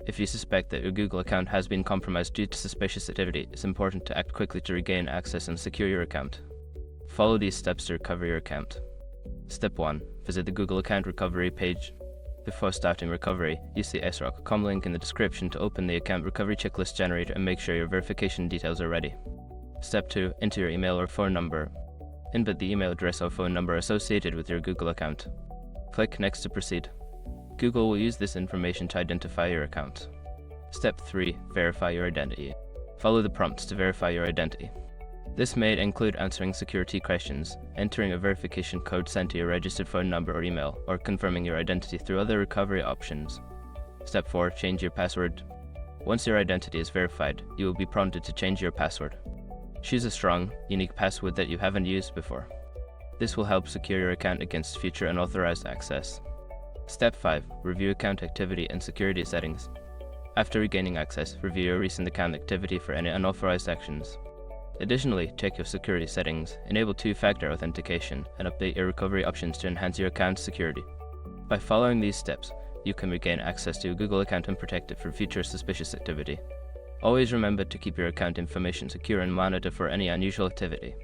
If you suspect that your Google account has been compromised due to suspicious activity, it's important to act quickly to regain access and secure your account. Follow these steps to recover your account. Step 1. Visit the Google Account Recovery page. Before starting recovery, use the sroc.com link in the description to open the Account Recovery Checklist generator and make sure your verification details are ready. Step 2. Enter your email or phone number. Input the email address or phone number associated with your Google account. Click Next to proceed. Google will use this information to identify your account. Step 3. Verify your identity. Follow the prompts to verify your identity. This may include answering security questions, entering a verification code sent to your registered phone number or email, or confirming your identity through other recovery options. Step 4. Change your password. Once your identity is verified, you will be prompted to change your password. Choose a strong, unique password that you haven't used before. This will help secure your account against future unauthorized access. Step 5. Review account activity and security settings. After regaining access, review your recent account activity for any unauthorized actions. Additionally, check your security settings, enable two-factor authentication, and update your recovery options to enhance your account's security. By following these steps, you can regain access to your Google account and protect it from future suspicious activity. Always remember to keep your account information secure and monitor for any unusual activity.